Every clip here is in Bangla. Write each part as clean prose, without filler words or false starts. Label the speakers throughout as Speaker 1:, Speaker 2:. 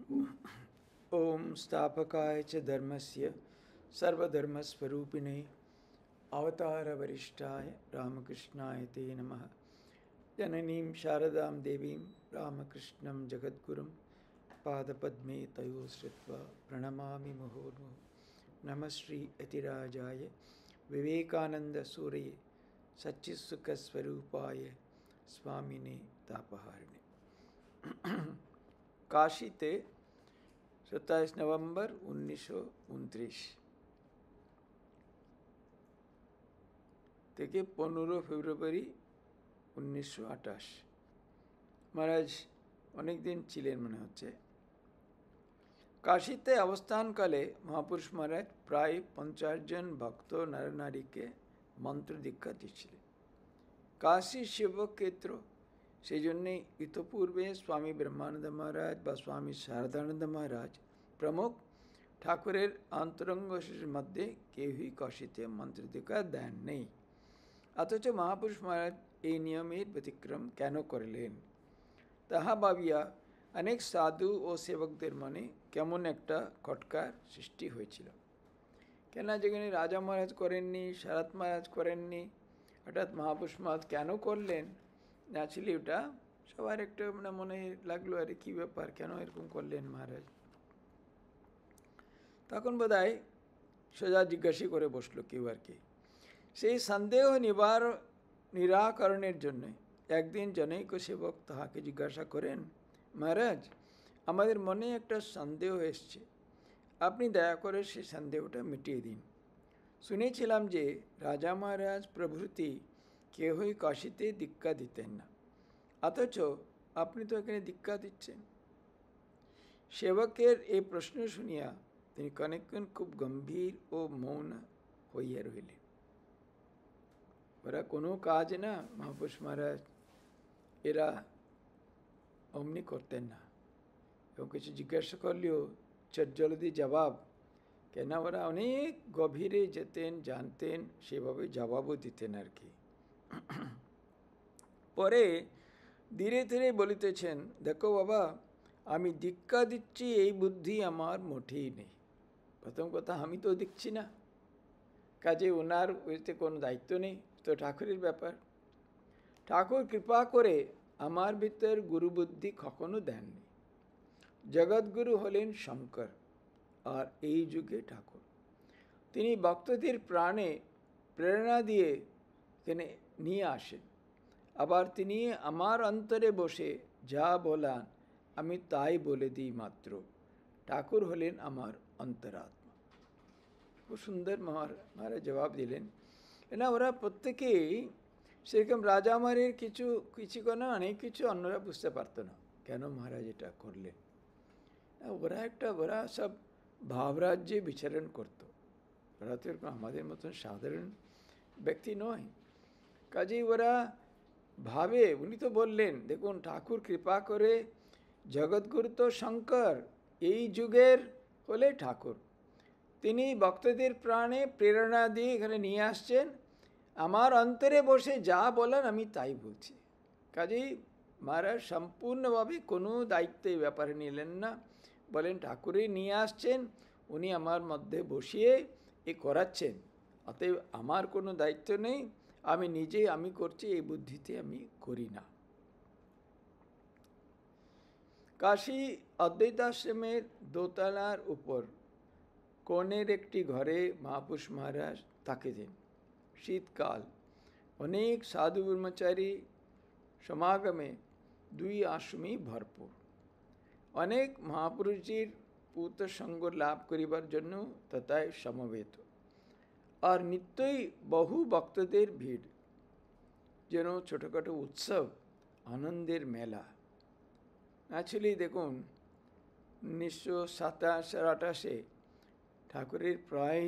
Speaker 1: ओम स्थापकाय च धर्मस्य सर्वधर्मस्वरूपिणे अवतारवरिष्ठाय रामकृष्णाय ते नमः। जननीं शारदां देवीं रामकृष्णं जगद्गुरुं पादपद्मे तयोः श्रुत्वा प्रणमामि मुहुर्मुहुः। नमः श्री यतिराजाय विवेकानन्दसूरये सच्चित्सुखस्वरूपाय स्वामिने तापहारिणे। काशीते 27 नवंबर 1929 থেকে 15 ফেব্রুয়ারি 1928। মহারাজ অনেক দিন ছিলেন মনে হচ্ছে। কাশীতে অবস্থানকালে মহাপুরুষ মহারাজ প্রায় 50 জন ভক্ত নরনারীকে মন্ত্র দীক্ষা দিচ্ছিলেন। কাশী শিবক্ষেত্র, সেই জন্যে ইতপূর্বে স্বামী ব্রহ্মানন্দ মহারাজ বা স্বামী শারদানন্দ মহারাজ প্রমুখ ঠাকুরের অন্তরঙ্গ শিষ্যের মধ্যে কেউই কাশীতে মন্ত্র দীক্ষা দেন নেই। অথচ মহাপুরুষ মহারাজ এই নিয়মের ব্যতিক্রম কেন করলেন তাহা ভাবিয়া অনেক সাধু ও সেবকদের মনে কেমন একটা খটকার সৃষ্টি হয়েছিল। কেন যেখানে রাজা মহারাজ করেননি, শারদ মহারাজ করেননি, হঠাৎ মহাপুরুষ মহারাজ কেন করলেন? ন্যাচুরালি ওটা সবার একটা মনে লাগলো, আরে কী ব্যাপার, কেন এরকম করলেন মহারাজ? তখন বোধহয় সোজা জিজ্ঞাসা করে বসলো কেউ আর কি। সেই সন্দেহ নিরাকরণের জন্য একদিন জনৈক সেবক তাহাকে জিজ্ঞাসা করেন, মহারাজ, আমাদের মনে একটা সন্দেহ এসছে, আপনি দয়া করে সেই সন্দেহটা মিটিয়ে দিন। শুনেছিলাম যে রাজা মহারাজ প্রভৃতি কেউই কাশীতে দীক্ষা দিতেন না, অথচ আপনি তো এখানে দীক্ষা দিচ্ছেন। সেবকের এই প্রশ্ন শুনিয়া তিনি খানিকক্ষণ খুব গম্ভীর ও মৌন হইয়া রইলেন। ওরা কোনো কাজ না মহাপুরুষ মহারাজ, এরা অমনি করতেন না, এবং কিছু জিজ্ঞাসা করলেও চটজলদি জবাব, কেন ওরা অনেক গভীরে যেতেন, জানতেন, সেভাবে জবাবও দিতেন আর কি। পরে ধীরে ধীরে বলিতেছেন, দেখো বাবা, আমি দীক্ষা দিচ্ছি এই বুদ্ধি আমার মোটেই নেই। প্রথম কথা, আমি তো দিচ্ছি না, কাজে ওনার ওইতে কোনো দায়িত্ব নেই, তো ঠাকুরের ব্যাপার। ঠাকুর কৃপা করে আমার ভিতর গুরুবুদ্ধি কখনো দেননি। জগৎগুরু হলেন শঙ্কর, আর এই যুগে ঠাকুর। তিনি ভক্তদের প্রাণে প্রেরণা দিয়ে এখানে নিয়ে আসেন, আবার তিনি আমার অন্তরে বসে যা বলান আমি তাই বলে দিই মাত্র। ঠাকুর হলেন আমার অন্তরাত্মা। খুব সুন্দর মহারাজ জবাব দিলেন। না, ওরা প্রত্যেকেই সেরকম রাজা মহারাজের কিছু কোনো অনেক কিছু অন্যরা বুঝতে পারতো না, কেন মহারাজ এটা করলেন। ওরা সব ভাবরাজ্যে বিচরণ করত, ওরা তো এরকম আমাদের মতন সাধারণ ব্যক্তি নয়। কাজেই ওরা ভাবে, উনি তো বললেন, দেখুন ঠাকুর কৃপা করে, জগৎগুরু তো শঙ্কর, এই যুগের হলে ঠাকুর, তিনি ভক্তদের প্রাণে প্রেরণা দিয়ে এখানে নিয়ে আসছেন, আমার অন্তরে বসে যা বলেন আমি তাই বলছি। কাজেই মহারাজ সম্পূর্ণভাবে কোনো দায়িত্ব এই ব্যাপারে নিলেন না, বলেন ঠাকুরই নিয়ে আসছেন, উনি আমার মধ্যে বসিয়ে এ করাচ্ছেন, অতএব আমার কোনো দায়িত্ব নেই, আমি নিজেই আমি করছি এই বুদ্ধিতে আমি করি না। কাশী অদ্বৈতাশ্রমের দোতলার উপর কোণের একটি ঘরে মহাপুরুষ মহারাজ থাকেন। শীতকাল, অনেক সাধু ব্রহ্মচারী সমাগমে দুই আশ্রমই ভরপুর। অনেক মহাপুরুষজির পূত সঙ্গ লাভ করিবার জন্য তথায় সমবেত, আর নিত্যই বহু ভক্তদের ভিড়, যেন ছোটোখাটো উৎসব, আনন্দের মেলা। অ্যাকচুয়ালি দেখুন, 1927-28 ঠাকুরের প্রায়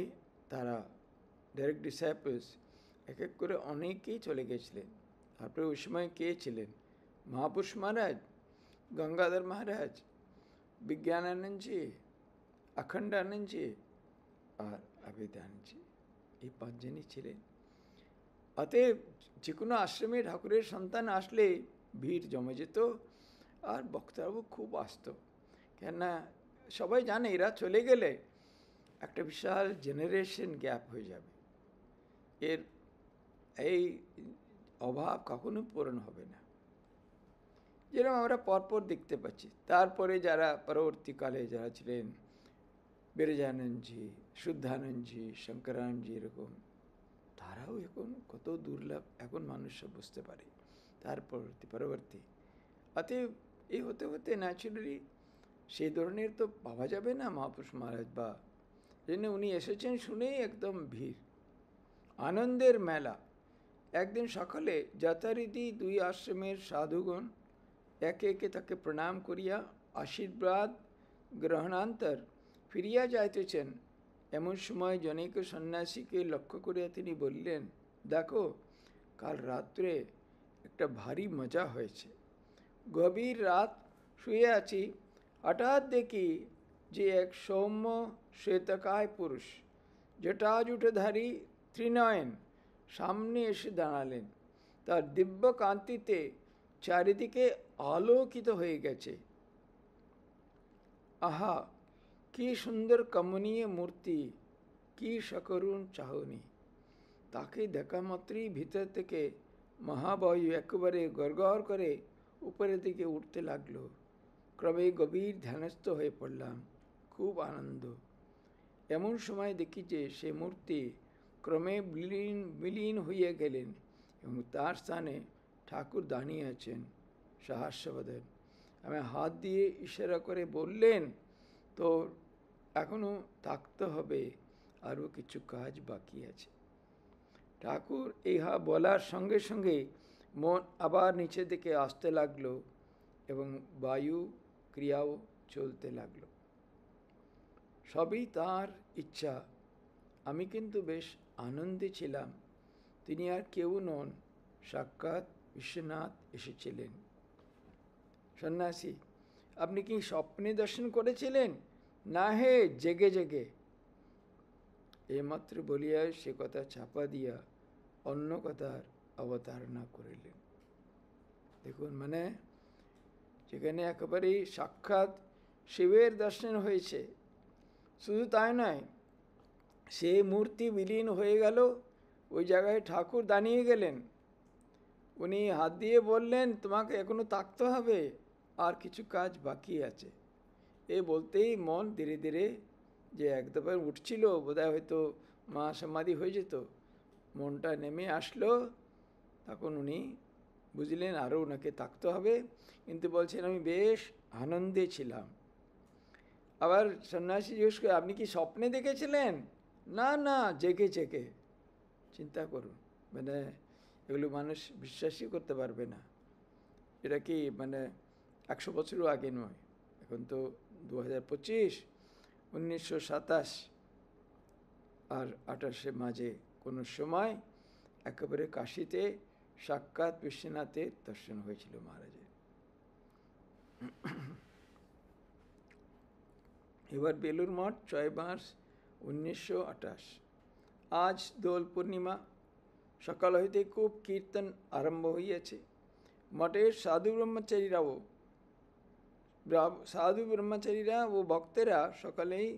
Speaker 1: তারা ডাইরেক্ট ডিসাইপলস এক এক করে অনেকেই চলে গেছিলেন। তারপরে ওই সময় কে ছিলেন? মহাপুরুষ মহারাজ, গঙ্গাধর মহারাজ, বিজ্ঞানানন্দজি, অখণ্ডানন্দজি আর অভেদানন্দজি, এই পাঁচজনই ছিলেন। অতএব যে কোনো আশ্রমে ঠাকুরের সন্তান আসলে ভিড় জমে যেত, আর বক্তারাও খুব আসত। কেননা সবাই জানে এরা চলে গেলে একটা বিশাল জেনারেশন গ্যাপ হয়ে যাবে, এর এই অভাব কখনো পূরণ হবে না। যেরকম আমরা পরপর দেখতে পাচ্ছি, তারপরে যারা পরবর্তীকালে যারা ছিলেন, বিরজানন্দজি, শুদ্ধানন্দজি, শঙ্করানন্দজি, এরকম তারাও এখন কত দুর্লভ এখন মানুষ সব বুঝতে পারে তার পরবর্তী। অতএব এই হতে হতে ন্যাচুরালি সেই ধরনের তো পাওয়া যাবে না মহাপুরুষ মহারাজ, বা জন্য উনি এসেছেন শুনেই একদম ভিড়, আনন্দের মেলা। একদিন সকালে যথারীতি দুই আশ্রমের সাধুগণ একে একে তাকে প্রণাম করিয়া আশীর্বাদ গ্রহণান্তর ফিরিয়া যাইতেছেন। এমন সময় জনৈক সন্ন্যাসীকে লক্ষ্য করিয়া তিনি বললেন, দেখো, কাল রাত্রে একটা ভারী মজা হয়েছে। গভীর রাত শুয়ে আছি, হঠাৎ দেখি যে এক সৌম্য শ্বেতকায় পুরুষ জটাজুটধারী ত্রিনয়ন সামনে এসে দাঁড়ালেন। তার দিব্য কান্তিতে চারিদিকে আলোকিত হয়ে গেছে। আহা, কি সুন্দর কমনীয় মূর্তি, কি সকরুণ চাহনি! তাকে দেখা মাত্রই ভিতর থেকে মহাবায়ু একেবারে গড়গড় করে উপরের দিকে উঠতে লাগলো। ক্রমে গভীর ধ্যানস্থ হয়ে পড়লাম, খুব আনন্দ। এমন সময় দেখি যে সে মূর্তি ক্রমে বিলীন হইয়া গেলেন এবং তার স্থানে ঠাকুর দাঁড়িয়ে আছেন সহাস্যবদন। আমি হাত দিয়ে ইশারা করে বললেন, তো এখনো থাকতে হবে, আরও কিছু কাজ বাকি আছে। ঠাকুর ইহা বলার সঙ্গে সঙ্গে মন আবার নিচের দিকে আসতে লাগলো এবং বায়ু ক্রিয়াও চলতে লাগলো। সবই তার ইচ্ছা। আমি কিন্তু বেশ আনন্দে ছিলাম। তিনি আর কেউ নন, সাক্ষাৎ বিশ্বনাথ এসেছিলেন। সন্ন্যাসী, আপনি কি স্বপ্নে দর্শন করেছিলেন, না হে জেগে জেগে? এইমাত্র বলিয়া সে কথা চাপা দিয়া অন্য কথার অবতারণা করিলেন। দেখুন, মানে যেখানে একেবারেই সাক্ষাৎ শিবের দর্শন হয়েছে, শুধু তাই নয়, সে মূর্তি বিলীন হয়ে গেল, ওই জায়গায় ঠাকুর দাঁড়িয়ে গেলেন। উনি হাত দিয়ে বললেন, তোমাকে এখনো থাকতে হবে, আর কিছু কাজ বাকি আছে। এ বলতেই মন ধীরে ধীরে যে একদম উঠছিল, বোধহয় হয়তো মা সমাধি হয়ে যেত, মনটা নেমে আসলো। তখন উনি বুঝলেন আরও ওনাকে থাকতে হবে, কিন্তু বলছেন আমি বেশ আনন্দে ছিলাম। আবার সন্ন্যাসী জিজ্ঞেস করে, আপনি কি স্বপ্নে দেখেছিলেন? না না, জেগে জেগে। চিন্তা করুন, মানে এগুলো মানুষ বিশ্বাসই করতে পারবে না। এটা কি মানে 100 বছরও আগে নয়, এখন তো 2025, 1927 আর 28 মাঝে কোনো সময় একেবারে কাশিতে সাক্ষাৎ বিশ্বনাথের দর্শন হয়েছিল মহারাজের। এবার বেলুর মঠ, 6 মার্চ 1928। আজ দোল পূর্ণিমা। সকাল হইতে খুব কীর্তন আরম্ভ হইয়াছে। মঠের সাধু ব্রহ্মচারীরা ও ভক্তেরা সকালেই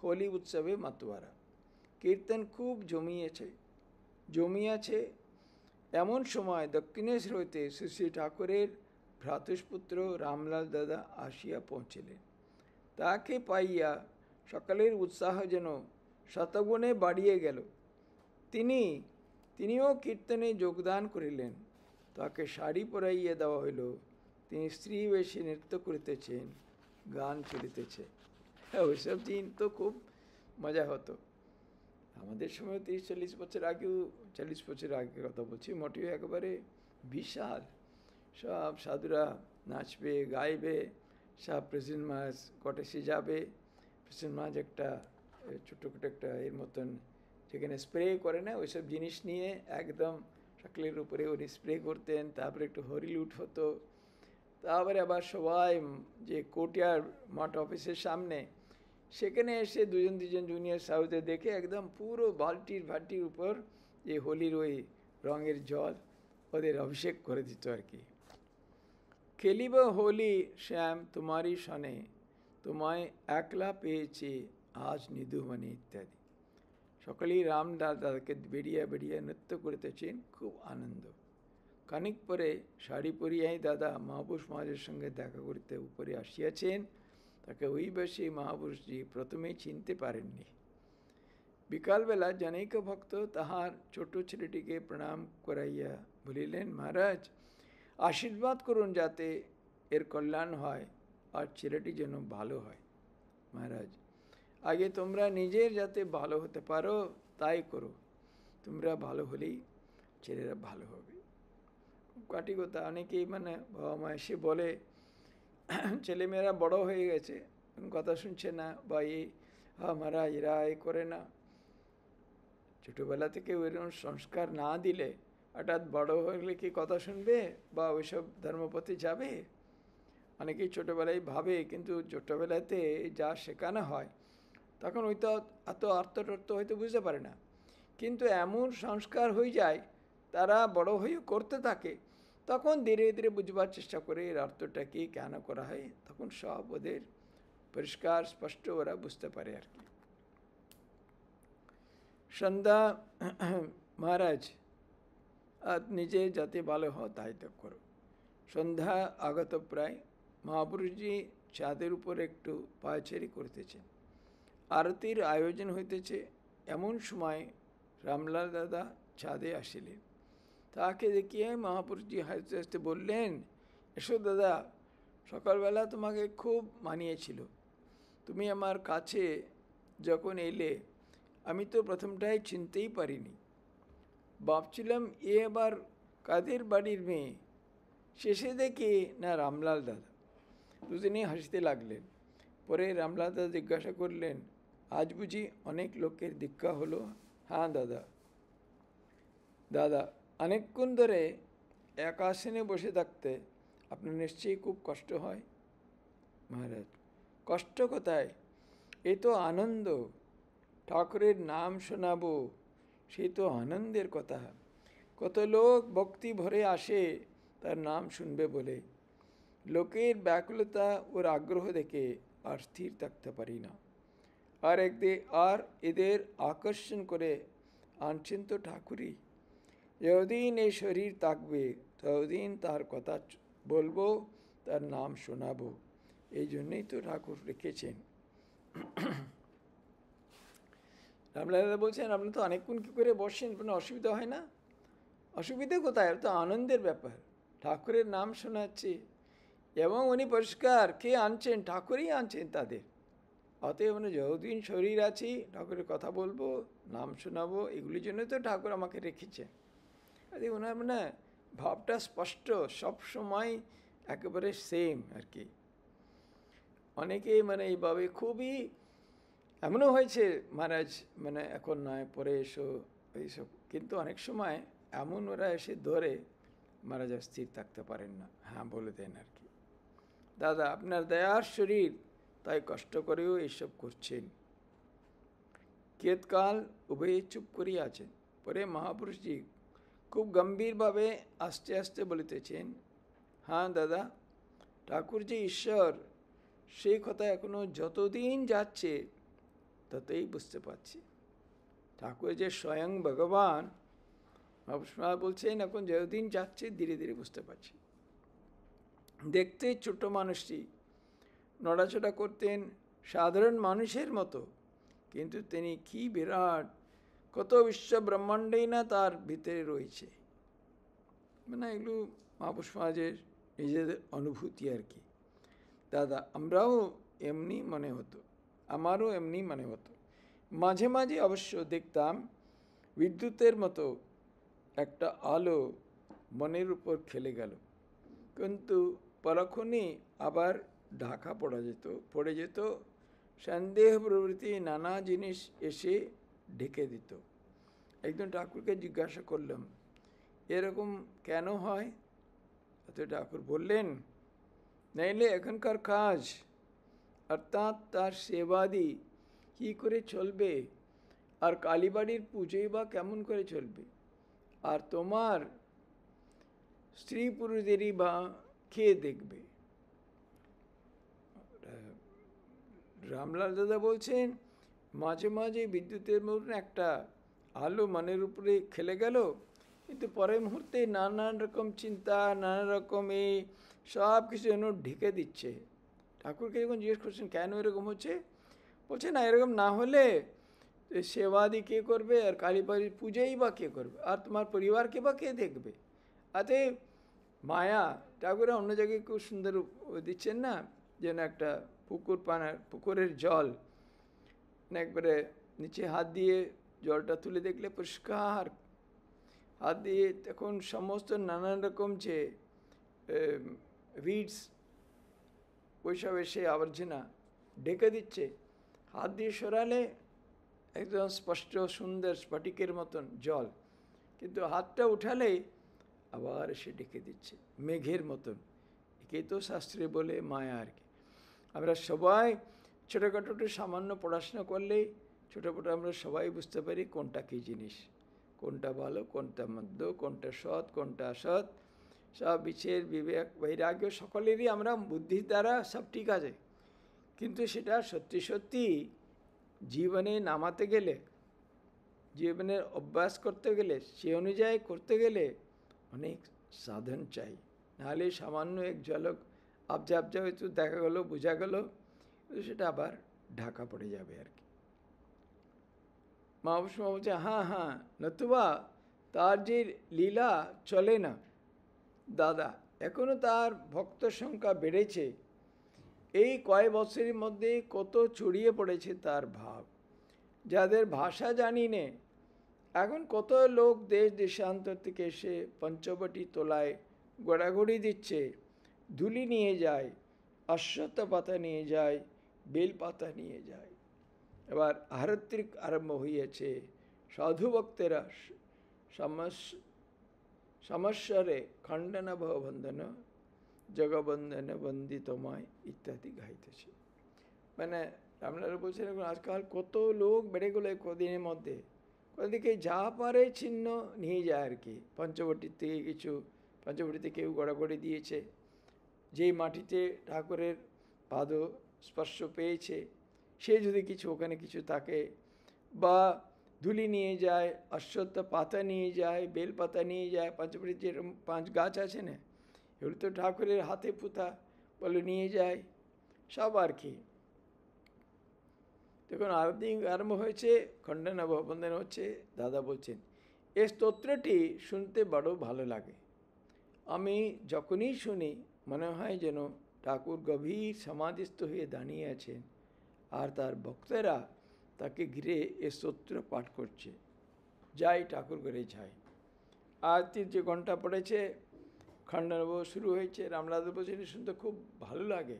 Speaker 1: হোলি উৎসবে মাতোয়ারা। কীর্তন খুব জমিয়াছে। এমন সময় দক্ষিণেশ্বর হইতে শ্রী শ্রী ঠাকুরের ভ্রাতুষ্পুত্র রামলাল দাদা আসিয়া পৌঁছিলেন। তাকে পাইয়া সকালের উৎসাহ যেন শতগুণে বাড়িয়ে গেল। তিনিও কীর্তনে যোগদান করিলেন। তাকে শাড়ি পরাইয়া দেওয়া হইল। তিনি স্ত্রী বেশে নৃত্য করিতেছেন, গান চলিতেছে। ওইসব দিন তো খুব মজা হতো। আমাদের সময় 30-40 বছর আগেও, 40 বছর আগে কথা বলছি, মোটেও একেবারে বিশাল। সব সাধুরা নাচবে, গাইবে, সব প্রেসিডেন্ট মহারাজ কটেজে যাবে। প্রেসিডেন্ট মহারাজ একটা ছোট্ট একটা এর মতন যেখানে স্প্রে করে না, ওইসব জিনিস নিয়ে একদম সকলের উপরে উনি স্প্রে করতেন। তারপরে একটু হরিলুট হতো। তারপরে আবার সবাই যে কোটিয়ার মঠ অফিসের সামনে, সেখানে এসে দুজন জুনিয়র সাউথে দেখে একদম পুরো বালতির উপর যে হোলির ওই রঙের জল ওদের অভিষেক করে দিত আর কি। খেলিব হোলি শ্যাম তোমারই সনে, তোমায় একলা পেয়েছে আজ নিধুমণি ইত্যাদি। সকলেই রাম দাদাকে বেরিয়ে বেরিয়ে নৃত্য করিতেছেন, খুব আনন্দ। খানিক পরে শাড়ি পরিয়াই দাদা মহাপুরুষ মহারাজের সঙ্গে দেখা করিতে উপরে আসিয়াছেন। তাকে ওই বয়সী মহাপুরুষজি প্রথমেই চিনতে পারেননি। বিকালবেলা জনৈক ভক্ত তাহার ছোট ছেলেটিকে প্রণাম করাইয়া বলিলেন, মহারাজ আশীর্বাদ করুন যাতে এর কল্যাণ হয় আর ছেলেটি যেন ভালো হয়। মহারাজ, আগে তোমরা নিজের যাতে ভালো হতে পারো তাই করো, তোমরা ভালো হলেই ছেলেরা ভালো হবে। খুব কাটি কথা। অনেকেই বাবা মা এসে বলে ছেলেমেয়েরা বড় হয়ে গেছে, কথা শুনছে না, বা মহারাজ এরা এ করে না। ছোটোবেলা থেকে ওইরকম সংস্কার না দিলে হঠাৎ বড় হলে কি কথা শুনবে বা ওইসব ধর্মপথে যাবে? অনেকেই ছোটোবেলায় ভাবে, কিন্তু ছোটোবেলাতে যা শেখানো হয় তখন হয়তো এত অর্থটর্থ হয়তো বুঝতে পারে না, কিন্তু এমন সংস্কার হয়ে যায় তারা বড় হয়েও করতে থাকে, তখন ধীরে ধীরে বুঝবার চেষ্টা করে এর অর্থটা কি, কেন করা হয়, তখন সব ওদের পরিষ্কার স্পষ্ট ওরা বুঝতে পারে আর কি। সন্ধ্যা মহারাজ নিজে যাতে ভালো হয় তাই তো করো। সন্ধ্যা আগত প্রায়। মহাপুরুষজি ছাদের উপর একটু পায়চারি করতেছেন, আরতির আয়োজন হইতেছে। এমন সময় রামলাল দাদা ছাদে আসিলেন। তাকে দেখিয়ে মহাপুরুষজি হাসতে হাসতে বললেন, এসো দাদা, সকালবেলা তোমাকে খুব মানিয়েছিল। তুমি আমার কাছে যখন এলে আমি তো প্রথমটাই চিনতেই পারিনি, ভাবছিলাম এ আবার কাদের বাড়ির মেয়ে। শেষে দেখি না রামলাল দাদা। দুজনেই হাসতে লাগলেন। পরে রামলাল দাদা জিজ্ঞাসা করলেন, আজ বুঝি অনেক লোকের দীক্ষা হলো? হ্যাঁ দাদা। দাদা, অনেকক্ষণ ধরে এক আসনে বসে থাকতে আপনার নিশ্চয়ই খুব কষ্ট হয়। মহারাজ, কষ্ট কোথায়, এ তো আনন্দ। ঠাকুরের নাম শোনাবো, সে তো আনন্দের কথা। কত লোক ভক্তি ভরে আসে তার নাম শুনবে বলে। লোকের ব্যাকুলতা ওর আগ্রহ দেখে আর স্থির থাকতে পারি না। আর এদের আকর্ষণ করে আনছেন তো ঠাকুরই। যতদিন এই শরীর থাকবে ততদিন তার কথা বলবো, তার নাম শোনাবো। এই জন্যই তো ঠাকুর রেখেছেন। রামলাল বলছেন, আপনি তো অনেকক্ষণ কী করে বসেন, কোনো অসুবিধা হয় না? অসুবিধা কোথায়? তো আনন্দের ব্যাপার। ঠাকুরের নাম শোনাচ্ছে এবং উনি পরিষ্কার কে আনছেন, ঠাকুরই আনছেন তাদের। অতএব যতদিন শরীর আছি ঠাকুরের কথা বলবো, নাম শোনাবো, এগুলির জন্য তো ঠাকুর আমাকে রেখেছেন। ওনার ভাবটা স্পষ্ট, সব সময় একেবারে সেম আর কি। অনেকেই এইভাবে খুবই, এমনও হয়েছে মহারাজ এখন নয়, পরে এসো এইসব, কিন্তু অনেক সময় এমন ওরা এসে ধরে মহারাজ স্থির থাকতে পারেন না, হ্যাঁ বলে দেন আর কি, দাদা আপনার দয়ার শরীর, তাই কষ্ট করেও এইসব করছেন। কেতকাল উভয়ে চুপ করিয়া আছেন। পরে মহাপুরুষজি খুব গম্ভীরভাবে আস্তে আস্তে বলিতেছেন, হ্যাঁ দাদা, ঠাকুর যে ঈশ্বর সেই কথা এখনো যতদিন যাচ্ছে ততই বুঝতে পারছি। ঠাকুর যে স্বয়ং ভগবান, মহাপুরুষ বলছেন এখন যতদিন যাচ্ছে ধীরে ধীরে বুঝতে পারছি। দেখতে ছোট মানুষটি, নড়াচড়া করতেন সাধারণ মানুষের মতো, কিন্তু তিনি কি বিরাট, কত বিশ্ব ব্রহ্মাণ্ডই না তার ভিতরে রয়েছে। এগুলো মহাপুরুষ মহারাজের নিজেদের অনুভূতি আর কি। দাদা, আমরাও এমনি মনে হতো, আমারও এমনি মনে হতো। মাঝে মাঝে অবশ্য দেখতাম বিদ্যুতের মতো একটা আলো মনের উপর খেলে গেল, কিন্তু পরক্ষণেই আবার ঢাকা পড়ে যেত, সন্দেহ প্রভৃতি নানা জিনিস এসে ঢেকে দিত। একজন ঠাকুরকে জিজ্ঞাসা করলাম, এরকম কেন হয়? তো ঠাকুর বললেন, নাইলে এখনকার কাজ অর্থাৎ তার সেবাদি কী করে চলবে, আর কালীবাড়ির পুজোই বা কেমন করে চলবে, আর তোমার স্ত্রী পুরুষদেরই বা কে দেখবে? রামলাল দাদা বলছেন মাঝে মাঝে বিদ্যুতের মতন একটা আলো মনের উপরে খেলে গেল, কিন্তু পরের মুহূর্তে নানান রকম চিন্তা, নানা রকম এই সব কিছু যেন ঢেকে দিচ্ছে। ঠাকুরকে যখন জিজ্ঞেস করছেন কেন এরকম হচ্ছে, বলছে না এরকম না হলে সেবাদি কে করবে, আর কালীবাড়ির পূজাই বা কে করবে, আর তোমার পরিবারকে বা কে দেখবে। অতএব মায়া, ঠাকুর অন্য জায়গায় খুব সুন্দর দিচ্ছেন না, যেন একটা পুকুরের জল একবারে নিচে হাত দিয়ে জলটা তুলে দেখলে পরিষ্কার, হাত দিয়ে তখন সমস্ত নানান রকম যে উইডস ওইসব এসে আবর্জনা ঢেকে দিচ্ছে, হাত দিয়ে সরালে একদম স্পষ্ট সুন্দর স্ফটিকের মতন জল, কিন্তু হাতটা উঠালেই আবার এসে ঢেকে দিচ্ছে মেঘের মতন। একেই তো শাস্ত্রে বলে মায়া আর কি। আমরা সবাই ছোটোখাটো সামান্য পড়াশোনা করলেই ছোটোখাটো আমরা সবাই বুঝতে পারি কোনটা কী জিনিস, কোনটা ভালো, কোনটা মন্দ, কোনটা সৎ, কোনটা অসৎ, সব বিচার বিবেক বৈরাগ্য সকলেরই আমরা বুদ্ধির দ্বারা সব ঠিক আছে, কিন্তু সেটা সত্যি সত্যি জীবনে নামাতে গেলে, জীবনের অভ্যাস করতে গেলে, সে অনুযায়ী করতে গেলে অনেক সাধন চাই। নাহলে সামান্য এক ঝলক আবজা আবজা হয়তো দেখা গেলো, বোঝা গেল, সেটা আবার ঢাকা পড়ে যাবে আর কি। মহাপুরুষ বলছে হ্যাঁ হ্যাঁ, নতুবা তার যে লীলা চলে না দাদা, এখনও তার ভক্ত সংখ্যা বেড়েছে, এই কয়েক বছরের মধ্যে কত ছড়িয়ে পড়েছে তার ভাব, যাদের ভাষা জানি নে, এখন কত লোক দেশ দেশান্তর থেকে এসে পঞ্চবটি তোলায় গোড়াগড়ি দিচ্ছে, ধুলি নিয়ে যায়, অশ্বত্থ পাতা নিয়ে যায়, বেল পাতা নিয়ে যায়। এবার আরতির আরম্ভ হইয়াছে, সাধুভক্তেরা সমস্বরে খণ্ডন ভববন্ধন জগবন্ধন বন্দিতময় ইত্যাদি গাইতেছে। মানে আপনারা বলছেন এখন আজকাল কত লোক বেড়ে গেলো কদিনের মধ্যে, ওদিকে যা পারে ছিন্ন নিয়ে যায় আর কি। পঞ্চবটির থেকে কিছু, পঞ্চবটিতে কেউ গড়াগড়ি দিয়েছে, যেই মাটিতে ঠাকুরের পাদ স্পর্শ পেয়েছে সে যদি কিছু ওখানে কিছু থাকে, বা ধুলি নিয়ে যায়, অশ্বত্থ পাতা নিয়ে যায়, বেল পাতা নিয়ে যায়, পঞ্চবটির যেরকম 5 গাছ আছে না, এগুলো তো ঠাকুরের হাতে পুঁতা, বলে নিয়ে যায় সব আর কি। তখন আরতি আরম্ভ হয়েছে, খণ্ডন ভববন্ধন হচ্ছে। দাদা বলছেন এই স্তোত্রটি শুনতে বড় ভালো লাগে, আমি যখনই শুনি মনে হয় যেন ঠাকুর গভীর সমাধিস্থ হয়ে দাঁড়িয়ে আছেন, আর তার ভক্তেরা তাকে ঘিরে এ স্তোত্র পাঠ করছে। যাই ঠাকুর ঘরে যাই, আরতির যে ঘণ্টা পড়েছে, খণ্ডনব শুরু হয়েছে, রামলাল বলছেন শুনতে খুব ভালো লাগে,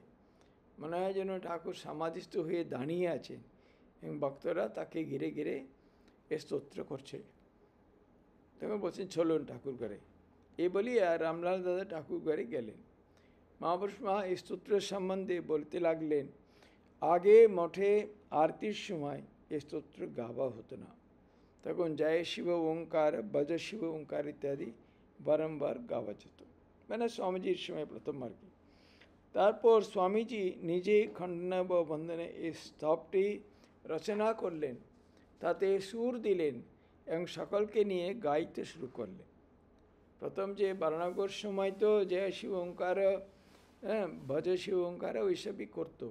Speaker 1: মনে হয় যেন ঠাকুর সমাধিস্থ হয়ে দাঁড়িয়ে আছেন এবং ভক্তরা তাকে ঘিরে ঘিরে এ স্তোত্র করছে। তখন বলছেন চলুন ঠাকুর ঘরে। এই বলি আর রামলাল দাদা ঠাকুর ঘরে গেলেন। মহাপুরুষ মা এই স্তোত্রের সম্বন্ধে বলতে লাগলেন, আগে মঠে আরতির সময় এই স্তোত্র গাওয়া হতো না, তখন জয় শিব ওঙ্কার, ভজ শিব ওঙ্কার ইত্যাদি বারম্বার গাওয়া যেত, মানে স্বামীজির সময় প্রথম আর কি। তারপর স্বামীজি নিজেই খণ্ডনব বন্ধনে এই স্তবটি রচনা করলেন, তাতে সুর দিলেন এবং সকলকে নিয়ে গাইতে শুরু করলেন। প্রথম যে বারণাগর সময় তো জয় শিব ওঙ্কার, ভজ শিব ওঙ্কার ওইসবই করতো,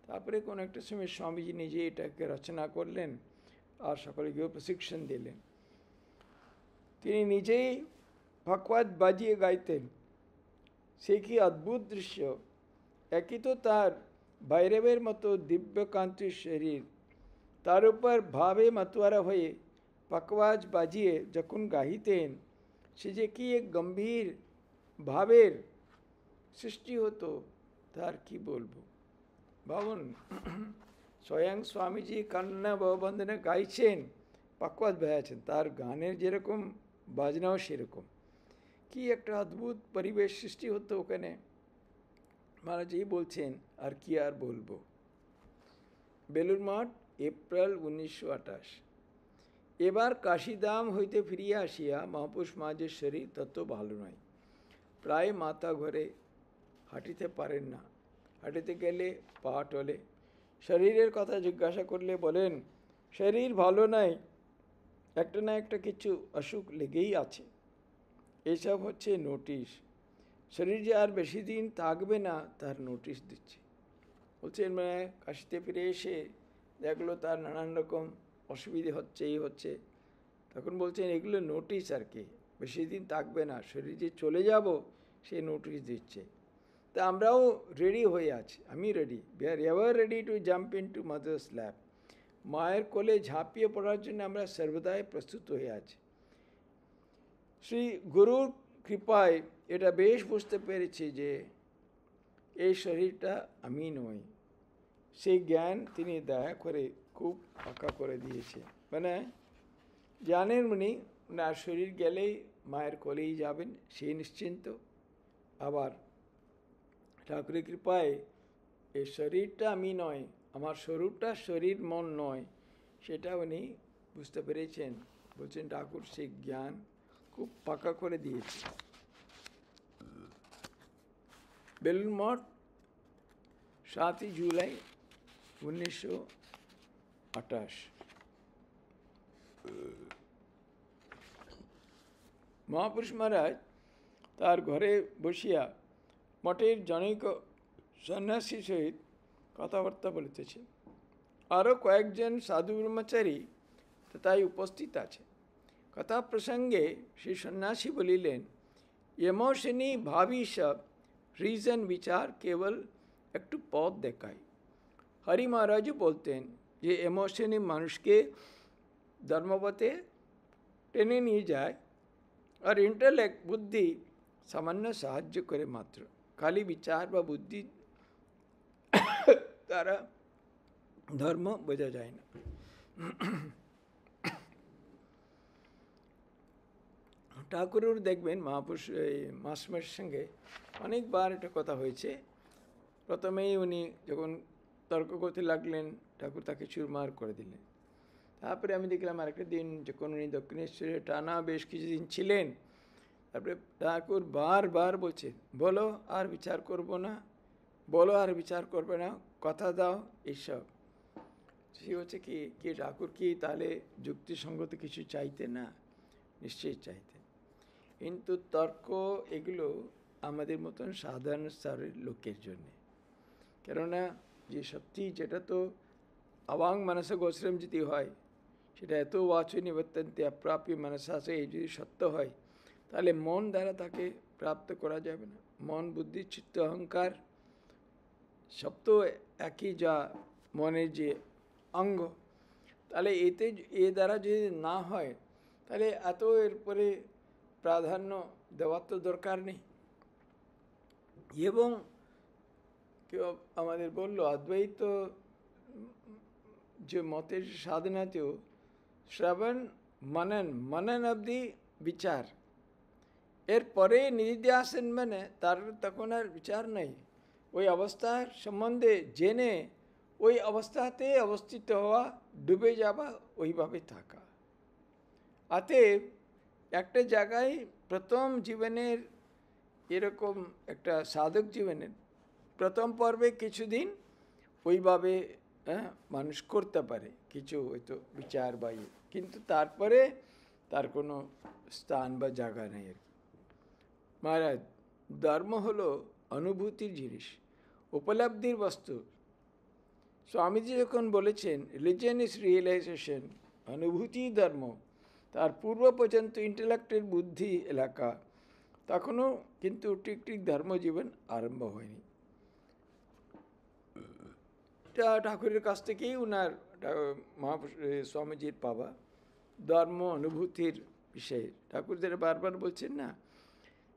Speaker 1: তারপরে কোনো একটা সময় স্বামীজি নিজে এটাকে রচনা করলেন আর সকলকেও প্রশিক্ষণ দিলেন। তিনি নিজেই ভকওয়াত বাজিয়ে গাইতেন, সে কি অদ্ভুত দৃশ্য! একই তো তার ভৈরবের মতো দিব্যকান্তির শরীর, তার উপর ভাবে মাতোয়ারা হয়ে পকওয়াজ বাজিয়ে যখন গাইতেন, সে যে কি এক গম্ভীর ভাবের সৃষ্টি হতো, তার কি বলবো। ভাবুন, স্বয়ং স্বামীজি কান্না ভববন্ধনে গাইছেন, পকওয়াজ বাজাচ্ছেন, তার গানের যেরকম বাজনাও সেরকম, কি একটা অদ্ভুত পরিবেশ সৃষ্টি হতো ওখানে। মহারাজ এই বলছেন, আর কি আর বলবো। বেলুর মঠ, এপ্রিল 1928। এবার কাশিধাম হইতে ফিরিয়া আসিয়া মহাপুরুষ মহারাজের শরীর তত ভালো নয়, প্রায় মাথা ঘরে, হাঁটিতে পারেন না, হাঁটিতে গেলে পা টলে, শরীরের কথা জিজ্ঞাসা করলে বলেন শরীর ভালো নাই, একটা না একটা কিছু অসুখ লেগেই আছে। এইসব হচ্ছে নোটিশ। শরীর যে আর বেশি দিন থাকবে না তার নোটিশ দিচ্ছে। বলছেন মানে কাশিতে ফিরে এসে দেখলো তার নানান রকম অসুবিধে হচ্ছে, এই হচ্ছে, তখন বলছেন এগুলো নোটিশ আর কি, বেশি দিন থাকবে না, শরীর যে চলে যাব সে নোটিশ দিচ্ছে। তা আমরাও রেডি হয়ে আছি, আমি ready, we are ever ready to jump in to mother's lap. মায়ের কোলে ঝাঁপিয়ে পড়ার জন্য আমরা সর্বদাই প্রস্তুত হয়ে আছি। শ্রী গুরুর কৃপায় এটা বেশ বুঝতে পেরেছি যে এই শরীরটা আমি নই। সেই জ্ঞান তিনি দয়া করে খুব পাকা করে দিয়েছে। মানে জানেন উনি ওনার শরীর গেলেই মায়ের কোলেই যাবেন, সেই নিশ্চিন্ত। আবার ঠাকুরের কৃপায় এই শরীরটা আমি নয়, আমার স্বরূপটা শরীর মন নয়, সেটা উনি বুঝতে পেরেছেন। বলছেন ঠাকুর সেই জ্ঞান খুব পাকা করে দিয়েছে। বেলুড় মঠ 7 জুলাই 1928। মহাপুরুষ মহারাজ তার ঘরে বসিয়া মঠের জনৈক সন্ন্যাসীর সহিত কথাবার্তা বলিতেছেন। আরও কয়েকজন সাধু ব্রহ্মচারী তাই উপস্থিত আছে। কথা প্রসঙ্গে শ্রী সন্ন্যাসী বলিলেন, ইমোশনি ভাবি সব রিজন বিচার কেবল একটু পথ দেখায়। হরি মহারাজও বলতেন যে ইমোশনি মানুষকে ধর্মপথে টেনে নিয়ে যায়, আর ইন্টেলেক্ট বুদ্ধি সামান্য সাহায্য করে মাত্র। খালি বিচার বা বুদ্ধি দ্বারা ধর্ম বোঝা যায় না। ঠাকুরের দেখবেন মহাপুরুষ মাসমের সঙ্গে অনেকবার এটা কথা হয়েছে। প্রথমেই উনি যখন তর্ক করতে লাগলেন ঠাকুর তাকে চুরমার করে দিলেন। তারপরে আমি দেখলাম আরেকটা দিন যখন উনি দক্ষিণেশ্বরে টানা বেশ কিছুদিন ছিলেন, তারপরে ঠাকুর বারবার বলছে বলো আর বিচার করব না, বলো আর বিচার করবে না, কথা দাও, এইসব। সে হচ্ছে কি ঠাকুর কি তাহলে যুক্তিসঙ্গত কিছু চাইতেন না? নিশ্চয়ই চাইতেন, কিন্তু তর্ক এগুলো আমাদের মতন সাধারণ স্তরের লোকের জন্যে। কেননা যে সত্যি যেটা তো অবাং মানসা গোশ্রম যদি হয়, সেটা এত ওয়াচু নিবর্তন্তে অপ্রাপ্য মানসাসে এই যদি সত্য হয়, তাহলে মন দ্বারা তাকে প্রাপ্ত করা যাবে না। মন, বুদ্ধি, চিত্ত, অহংকার সব তো একই, যা মনের যে অঙ্গ। তাহলে এ দ্বারা যদি না হয় তাহলে এত এরপরে প্রাধান্য দেওয়ার তো দরকার নেই। এবং কেউ আমাদের বললো অদ্বৈত যে মতের সাধনাতেও শ্রবণ মনন অবধি বিচার, এরপরে নিধিধ্যাসন মানে তার তখন আর বিচার নেই। ওই অবস্থার সম্বন্ধে জেনে ওই অবস্থাতে অবস্থিত হওয়া, ডুবে যাওয়া, ওইভাবে থাকা। অতএব একটা জায়গায় প্রথম জীবনের এরকম একটা সাধক জীবনের প্রথম পর্বে কিছুদিন ওইভাবে মানুষ করতে পারে কিছু হয়তো বিচার বা ইয়ে, কিন্তু তারপরে তার কোনো স্থান বা জায়গা নেই আর কি। মহারাজ, ধর্ম হলো অনুভূতির জিনিস, উপলব্ধির বস্তু। স্বামীজি যখন বলেছেন রিলিজিয়ন ইজ রিয়েলাইজেশন, অনুভূতি ধর্ম, তার পূর্ব পর্যন্ত ইন্টেলেক্টের বুদ্ধি এলাকা, তখনও কিন্তু ঠিক ধর্মজীবন আরম্ভ হয়নি। এটা ঠাকুরের কাছ থেকেই উনার স্বামীজির পাওয়া ধর্ম অনুভূতির বিষয়ে। ঠাকুর যেটা বারবার বলছেন না,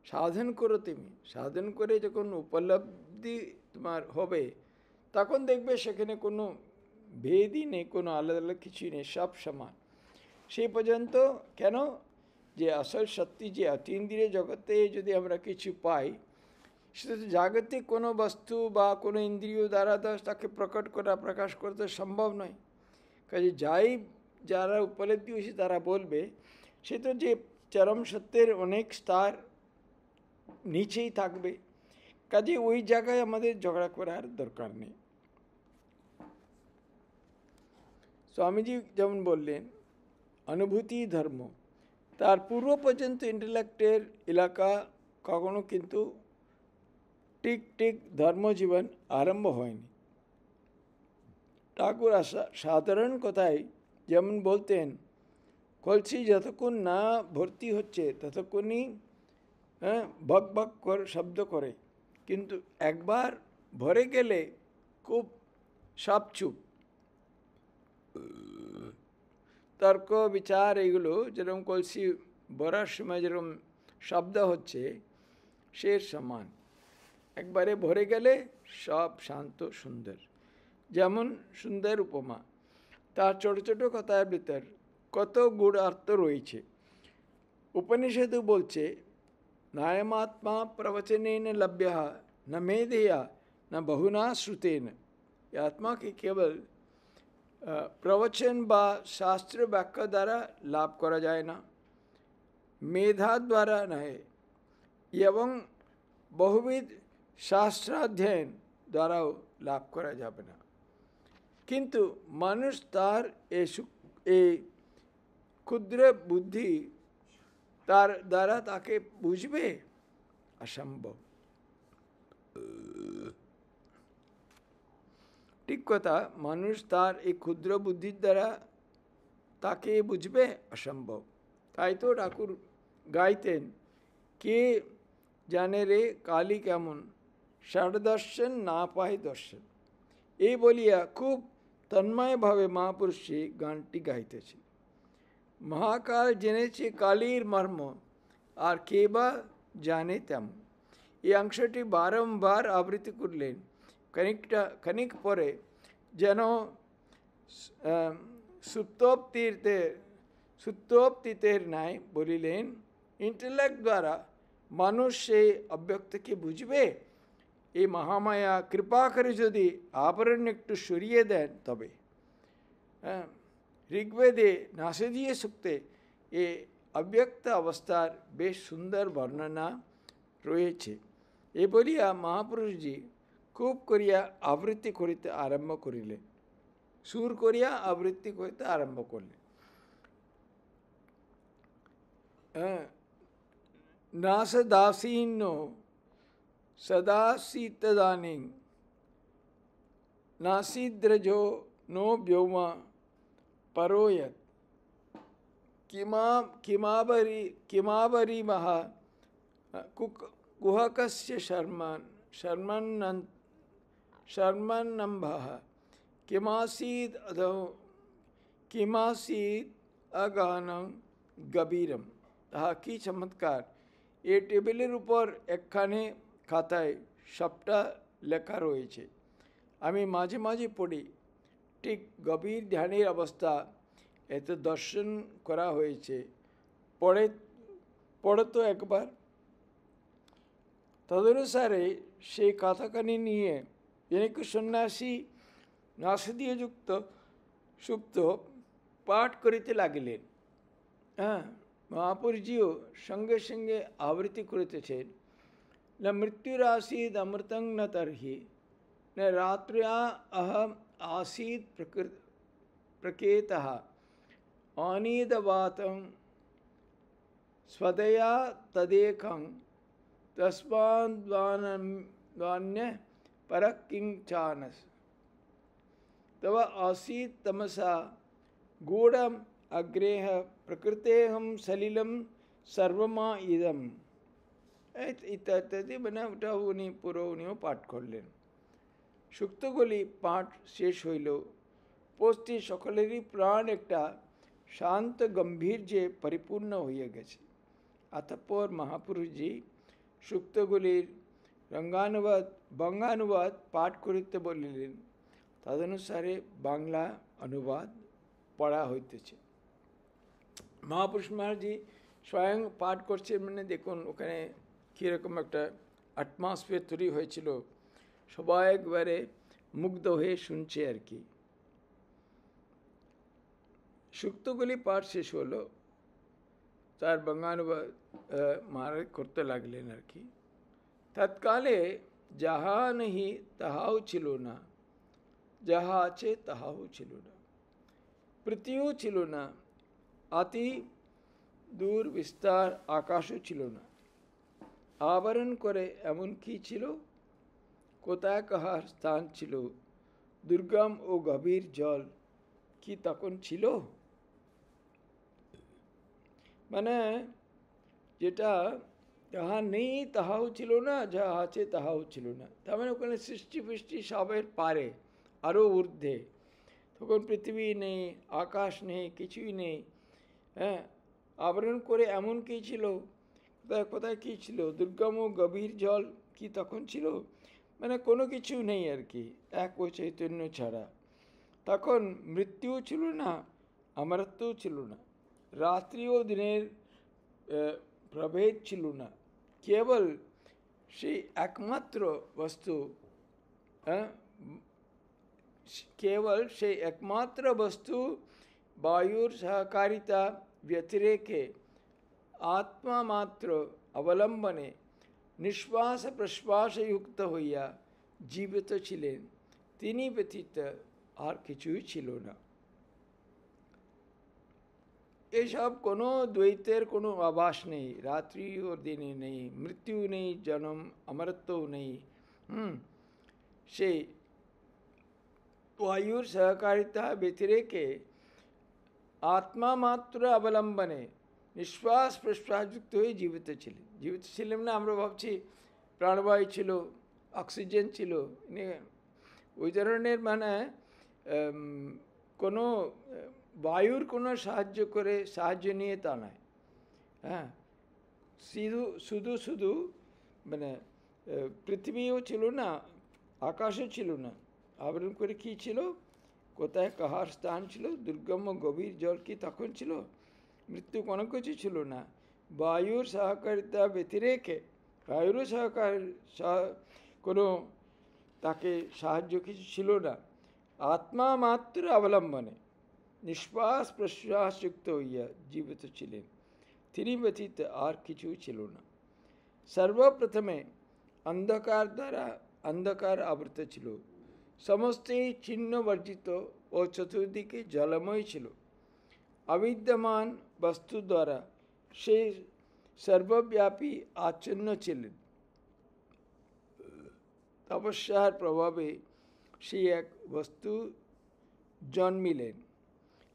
Speaker 1: সাধন করো, তুমি সাধন করে যখন উপলব্ধি তোমার হবে তখন দেখবে সেখানে কোনো ভেদই নেই, কোনো আলাদা আলাদা কিছুই নেই, সব সমান। সেই পর্যন্ত কেন যে আসল সত্যি যে অতীন্দ্রিয় জগতে যদি আমরা কিছু পাই, সেটা তো জাগতিক কোনো বস্তু বা কোনো ইন্দ্রিয় দ্বারা তাকে প্রকাশ করতে সম্ভব নয়। কাজে যারা উপলব্ধি হয়েছে তারা বলবে সে তো যে চরম সত্যের অনেক স্তর নিচেই থাকবে। কাজে ওই জায়গায় আমাদের ঝগড়া করার দরকার নেই। স্বামীজি যেমন বললেন অনুভূতি ধর্ম, তার পূর্ব পর্যন্ত ইন্টেলেক্টের এলাকা কখনো কিন্তু ঠিক ঠিক ধর্মজীবন আরম্ভ হয়নি। ঠাকুর সাধারণ কথায় যেমন বলতেন, কলসি যতক্ষণ না ভর্তি হচ্ছে ততক্ষণই বক বক করে শব্দ করে, কিন্তু একবার ভরে গেলে খুব সাপচুপ। তর্ক বিচার এইগুলো যেরকম কলসি ভরার সময় যেরকম শব্দ হচ্ছে সে সমান, একবারে ভরে গেলে সব শান্ত সুন্দর। যেমন সুন্দর উপমা, তার ছোট ছোট কথার ভিতর কত গূঢ় অর্থ রয়েছে। উপনিষদও বলছে নায়মাত্মা प्रवचनेन लभ्य न मेधया न बहुना श्रुतेन। आत्मा के केवल प्रवचन বা শাস্ত্র ব্যাখ্যা দ্বারা লাভ করা যায় না, মেধা দ্বারা নয়, এবং বহুবিধ শাস্ত্রাধ্যয়ন দ্বারাও লাভ করা যাবে না। কিন্তু মানুষ তার এই ক্ষুদ্র বুদ্ধি তার দ্বারা তাকে বুঝবে অসম্ভব। ঠিক কথা, মানুষ তার এই ক্ষুদ্র বুদ্ধির দ্বারা তাকে বুঝবে অসম্ভব। তাই তো ঠাকুর গাইতেন, কে জানে রে কালী কেমন, ষাড়দর্শন না পায় দর্শন। এই বলিয়া খুব তন্ময়ভাবে মহাপুরুষে গানটি গাইতেছে। মহাকাল জেনেছে কালীর মর্ম, আর কে বা জানে তেমন। এই অংশটি বারংবার আবৃত্তি করলেন। খানিক পরে যেন সুপ্তোক্তিতের ন্যায় বলিলেন, ইন্টেলেক্ট দ্বারা মানুষ সেই অব্যক্তকে বুঝবে। এই মহামায়া কৃপা করে যদি আবরণ একটু সরিয়ে দেন তবে। ঋগ্বেদে নাসদীয় সূক্তে এ অব্যক্ত অবস্থার বেশ সুন্দর বর্ণনা রয়েছে। এ বলিয়া মহাপুরুষজি খুব করিয়া আবৃত্তি করিতে আরম্ভ করিলেন, সুর করিয়া আবৃত্তি করিতে আরম্ভ করলেন। নাসদাসীনো সদাসীতদানীং নাসিদ্রজো নো ব্যোমা পরোয়ত কিমাবরিমহ কুহকস্য শর্মন্নম্ভः কিমাসীদ অগানং গভীরম। তাহা কি চমৎকার! এই টেবিলের উপর একখানে খাতায় সবটা লেখা রয়েছে। আমি মাঝে মাঝে পড়ি, ঠিক গভীর ধ্যানের অবস্থা এত দর্শন করা হয়েছে। পড়ে তো একবার। তদনুসারে সেই কথাখানি নিয়ে জনৈক সন্ন্যাসী নাসদীয় সুপ্ত পাঠ করিতে লাগিলেন। মহাপুরুষজিও সঙ্গে সঙ্গে আবৃত্তি করিতেছেন। न मृत्युरासीद अमृतं न तर्हि न रात्र्या अहम आसीद प्रकेतः अनीदवातं स्वदया तदेकं तस्माद्वान्य परः किंचानस् तव आसीद तमसा गूढ़म अग्रेह प्रकृतेहम सलिलम सर्वमा इदम। ইত্যাদি মানে ওটা উনি পুরো উনিও পাঠ করলেন। সুক্তগুলি পাঠ শেষ হইল। উপস্থিত সকলেরই প্রাণ একটা শান্ত গম্ভীর্যে পরিপূর্ণ হয়ে গেছে। অতঃপর মহাপুরুষজি সুক্তগুলির বঙ্গানুবাদ পাঠ করিতে বলিলেন। তদনুসারে বাংলা অনুবাদ পড়া হইতেছে। মহাপুরুষ মহারাজজি স্বয়ং পাঠ করছেন, মানে দেখুন ওখানে কীরকম একটা অ্যাটমসফিয়ার তৈরি হয়েছিল। সবাই একবারে মুগ্ধ হয়ে শুনছে আর কি। সুক্তগুলি পাঠ শেষ হলো, তার বঙ্গানুবাদ মহারাজ করতে লাগলেন আর কি। তৎকালে যাহা নেই তাহাও ছিল না, যাহা আছে তাহাও ছিল না। পৃথিবীও ছিল না, অতি দূর বিস্তার আকাশও ছিল না। আবরণ করে এমন কি ছিল? কোথায় কাহার স্থান ছিল? দুর্গম ও গভীর জল কি তখন ছিল? মানে যেটা যাহা নেই তাহাও ছিল না, যা আছে তাহাও ছিল না। তার মানে ওখানে সৃষ্টি ফৃষ্টি সবের পারে, আরও ঊর্ধ্বে। তখন পৃথিবী নেই, আকাশ নেই, কিছুই নেই। হ্যাঁ, আবরণ করে এমন কি ছিল? কোথায় কোথায় কী ছিল? দুর্গম ও গভীর জল কি তখন ছিল? মানে কোনো কিছু নেই আর কি, এক ও চৈতন্য ছাড়া। তখন মৃত্যুও ছিল না, অমরত্বও ছিল না, রাত্রি ও দিনের প্রভেদ ছিল না। কেবল সেই একমাত্র বস্তু, কেবল সেই একমাত্র বস্তু বায়ুর সহকারিতা ব্যতিরেকে আত্মা মাত্র অবলম্বনে নিঃশ্বাস প্রশ্বাসযুক্ত হইয়া জীবিত ছিলেন। তিনি ব্যতীত আর কিছুই ছিল না। এসব কোনো দ্বৈতের কোনো আভাস নেই, রাত্রি ও দিনে নেই, মৃত্যু নেই, জন্ম অমরত্বও নেই। সেই বায়ুর সহকারিতা ব্যতিরেকে আত্মা মাত্র অবলম্বনে নিঃশ্বাস প্রশ্বাসযুক্ত হয়ে জীবিত ছিলেন। জীবিত ছিলেন না আমরা ভাবছি প্রাণবায়ু ছিল, অক্সিজেন ছিল, ওই ধরনের মানে কোনো বায়ুর কোনো সাহায্য নিয়ে তা নয়। হ্যাঁ, শুধু শুধু মানে পৃথিবীও ছিল না, আকাশও ছিল না, আবরণ করে কী ছিল? কোথায় কাহার স্থান ছিল? দুর্গম গভীর জল কি তখন ছিল? মৃত্যু কোনো কিছু ছিল না। বায়ুর সহকারিতা ব্যতিরেকে, বায়ুরও কোনো তাকে সাহায্য কিছু ছিল না। আত্মা মাত্র অবলম্বনে নিঃশ্বাস প্রশ্বাসযুক্ত হইয়া জীবিত ছিলেন। তিনি ব্যতীত আর কিছু ছিল না। সর্বপ্রথমে অন্ধকার দ্বারা অন্ধকার আবৃত ছিল, সমস্তই চিহ্ন বর্জিত ও চতুর্দিকে জলময় ছিল। অবিদ্যমান বস্তু দ্বারা সে সর্বব্যাপী আচ্ছন্ন ছিলেন। তপস্যার প্রভাবে সেই এক বস্তু জন্মিলেন।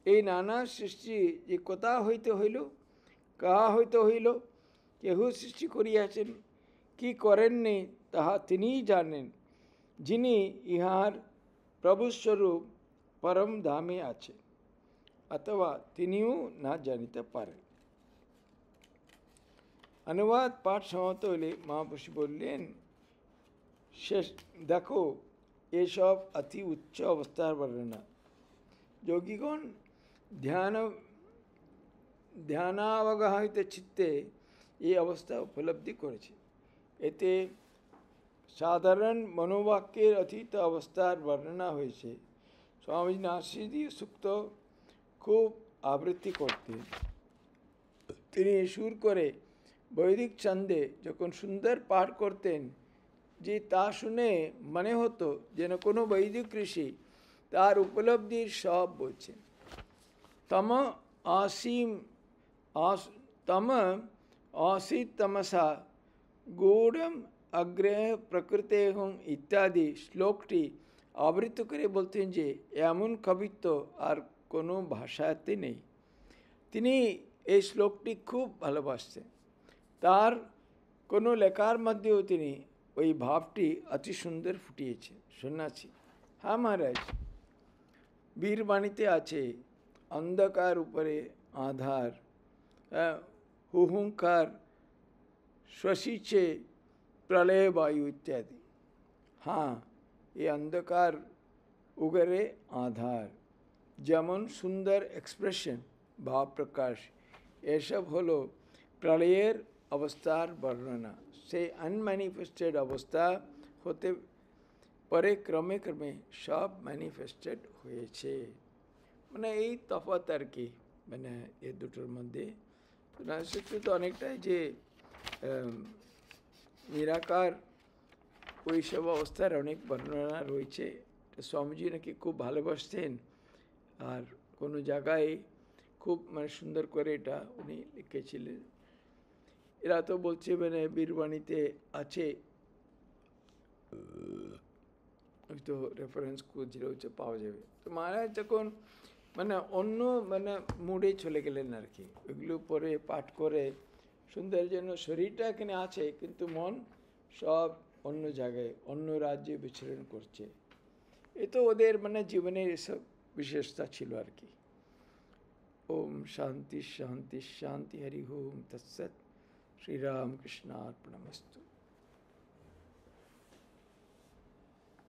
Speaker 1: এই নানা সৃষ্টি যে কোথা হইতে হইল, কাহা হইতে হইল, কেহ সৃষ্টি করিয়াছেন, কি করেননি তাহা তিনিই জানেন, যিনি ইহার প্রভুস্বরূপ পরম ধামে আছে, অথবা তিনিও না জানিতে পারেন। অনুবাদ পাঠ সমাপ্ত হলে মহাপুরুষ বললেন, শেষ দেখো এসব অতি উচ্চ অবস্থার বর্ণনা। যোগীগণ ধ্যানাবগাহিত চিত্তে এই অবস্থা উপলব্ধি করেছে। এতে সাধারণ মনোবাক্যের অতীত অবস্থার বর্ণনা হয়েছে। স্বামীজি নাসিরীয় সূক্ত খুব আবৃত্তি করতেন। তিনি সুর করে বৈদিক ছন্দে যখন সুন্দর পাঠ করতেন, যে তা শুনে মনে হতো যেন কোনো বৈদিক ঋষি তার উপলব্ধির সব বলছেন। তম আসীত তমসা গূঢ়ম অগ্রহ প্রকৃতে হুম ইত্যাদি শ্লোকটি আবৃত্ত করে বলতেন যে এমন কবিত্ব আর কোনো ভাষাতে নেই। তিনি এই শ্লোকটি খুব ভালোবাসতেন। তার কোনো লেখার মধ্যেও তিনি ওই ভাবটি অতি সুন্দর ফুটিয়েছে। সন্ন্যাসী, হ্যাঁ মহারাজ, বীরবাণীতে আছে অন্ধকার উপরে আধার, হুহুঙ্কার শ্বসিছে প্রলয় বায়ু ইত্যাদি। হ্যাঁ, এই অন্ধকার উগরে আধার, যেমন সুন্দর এক্সপ্রেশন, ভাব প্রকাশ, এসব হলো প্রলয়ের অবস্থার বর্ণনা। সেই আনম্যানিফেস্টেড অবস্থা হতে পরে ক্রমে ক্রমে সব ম্যানিফেস্টেড হয়েছে। মানে এই তফাৎ আর কি, মানে এ দুটোর মধ্যে। তো অনেকটাই যে নিরাকার ওইসব অবস্থার অনেক বর্ণনা রয়েছে। স্বামীজি নাকি খুব ভালোবাসতেন আর কোনো জায়গায় খুব মানে সুন্দর করে এটা উনি লিখেছিলেন। এরা তো বলছে মানে বীরবাণীতে আছে, ওই তো রেফারেন্স খুঁজলে হচ্ছে পাওয়া যাবে। তো মহারাজ যখন মানে অন্য মানে মুডে চলে গেলেন আর কি, ওইগুলো পরে পাঠ করে সুন্দর যেন শরীরটা এখানে আছে কিন্তু মন সব অন্য জায়গায় অন্য রাজ্যে বিচরণ করছে। এ তো ওদের মানে জীবনের এসব বিশেষতা ছিল আর কি। ওম শান্তি শান্তি শান্তি, হরি ওম তৎসৎ। শ্রীরামকৃষ্ণার্পণমস্তু।